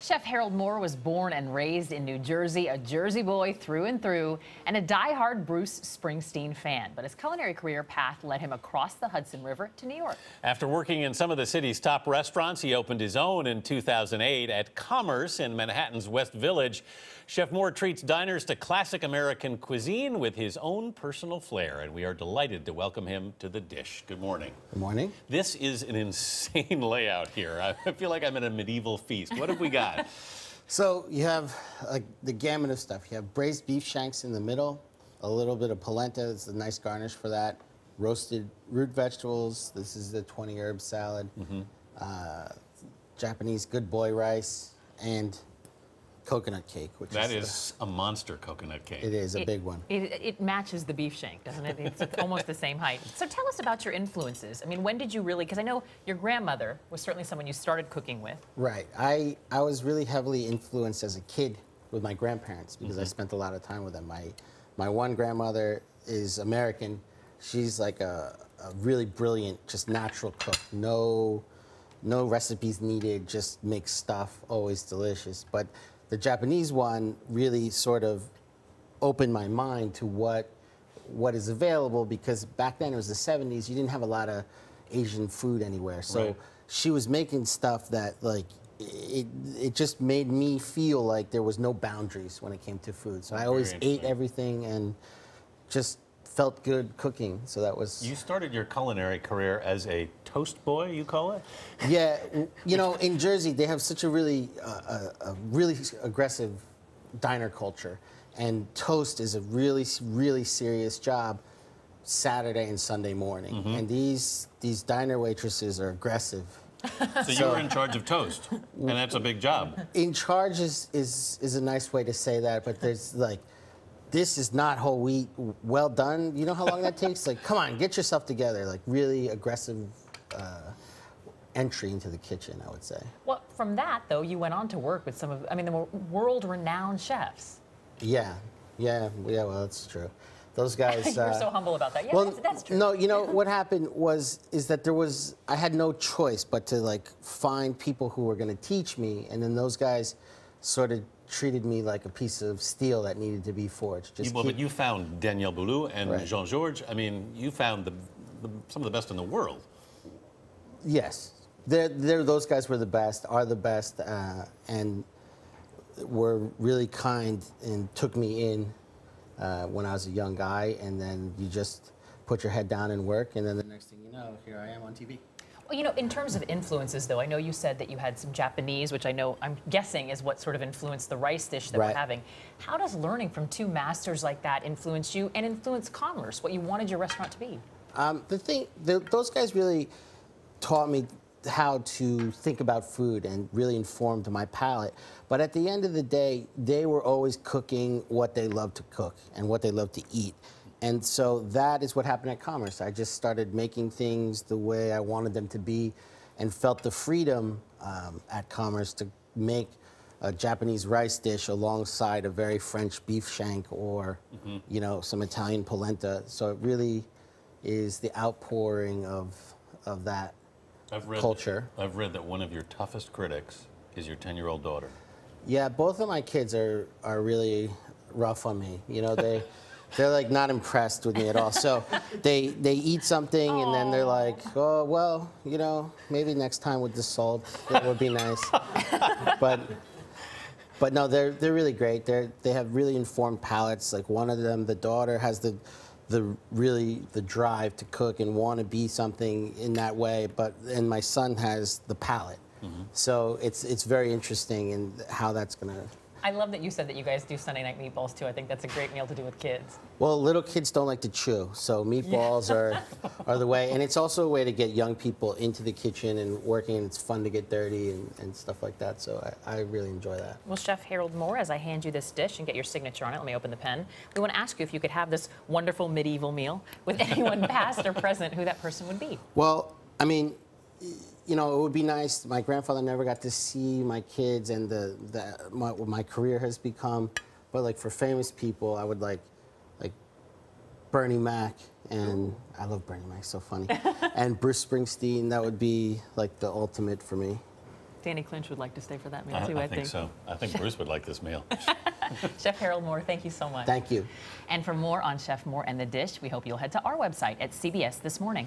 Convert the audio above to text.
Chef Harold Moore was born and raised in New Jersey, a Jersey boy through and through, and a die-hard Bruce Springsteen fan. But his culinary career path led him across the Hudson River to New York. After working in some of the city's top restaurants, he opened his own in 2008 at Commerce in Manhattan's West Village. Chef Moore treats diners to classic American cuisine with his own personal flair, and we are delighted to welcome him to the dish. Good morning. Good morning. This is an insane layout here. I feel like I'm at a medieval feast. What have we got? So you have the gamut of stuff. You have braised beef shanks in the middle, a little bit of polenta. It's a nice garnish for that. Roasted root vegetables. This is the 20 herb salad. Japanese good boy rice and coconut cake, which that is a monster coconut cake. It is a big one. It matches the beef shank, doesn't it? It's almost the same height. So tell us about your influences. I mean, when did you really, because I know your grandmother was certainly someone you started cooking with. Right. I was really heavily influenced as a kid with my grandparents because I spent a lot of time with them. My one grandmother is American. She's like a really brilliant, just natural cook. No recipes needed, just make stuff, always delicious. But the Japanese one really sort of opened my mind to what is available, because back then it was the 70s. You didn't have a lot of Asian food anywhere. So she was making stuff that it just made me feel like there was no boundaries when it came to food. So I always ate everything and just felt good cooking. So that was... You started your culinary career as a toast boy, you call it? Yeah, you know, in Jersey, they have such a really aggressive diner culture. And toast is a really, really serious job Saturday and Sunday morning. And these diner waitresses are aggressive. So you were in charge of toast, and that's a big job. In charge is a nice way to say that, but there's like, this is not whole wheat, well done. You know how long that takes? Like, come on, get yourself together. Like, really aggressive entry into the kitchen, I would say. Well, from that, though, you went on to work with some of, I mean, the world-renowned chefs. Yeah, well, that's true. Those guys... You're so humble about that. Yeah, well, that's true. No, you know, what happened is that I had no choice but to, like, find people who were going to teach me, and then those guys sort of treated me like a piece of steel that needed to be forged. But you found Daniel Boulou and Jean-Georges. I mean, you found some of the best in the world. Yes. Those guys were the best, are the best, and were really kind and took me in when I was a young guy, and then you just put your head down and work, and then the next thing you know, here I am on TV. Well, you know, in terms of influences, though, I know you said that you had some Japanese, which I'm guessing is what sort of influenced the rice dish that we're having. How does learning from two masters like that influence you and influence Commerce, what you wanted your restaurant to be? Those guys really taught me how to think about food and really informed my palate. But at the end of the day, they were always cooking what they loved to cook and what they loved to eat. And so that is what happened at Commerce. I just started making things the way I wanted them to be and felt the freedom at Commerce to make a Japanese rice dish alongside a very French beef shank or, you know, some Italian polenta. So it really is the outpouring of that culture. I've read that one of your toughest critics is your 10-year-old daughter. Yeah, both of my kids are really rough on me. You know, they're like not impressed with me at all. So they eat something and then they're like, oh, well, you know, maybe next time with the salt, it would be nice. But no, they're really great. They have really informed palates. Like one of them, the daughter, has the drive to cook and want to be something in that way. And my son has the palate. So it's very interesting in how that's gonna. I love that you said that you guys do Sunday night meatballs too. I think that's a great meal to do with kids. Well, little kids don't like to chew, so meatballs are the way. And it's also a way to get young people into the kitchen and working, and it's fun to get dirty and stuff like that. So I really enjoy that. Well, Chef Harold Moore, as I hand you this dish and get your signature on it, let me open the pen. We want to ask you if you could have this wonderful medieval meal with anyone past or present, who that person would be. Well, I mean, you know, it would be nice. My grandfather never got to see my kids and what my career has become. But like for famous people, I would like Bernie Mac, and I love Bernie Mac, so funny. And Bruce Springsteen, that would be like the ultimate for me. Danny Clinch would like to stay for that meal, too, I think so. I think Bruce would like this meal. Chef Harold Moore, thank you so much. Thank you. And for more on Chef Moore and the dish, we hope you'll head to our website at CBS This Morning.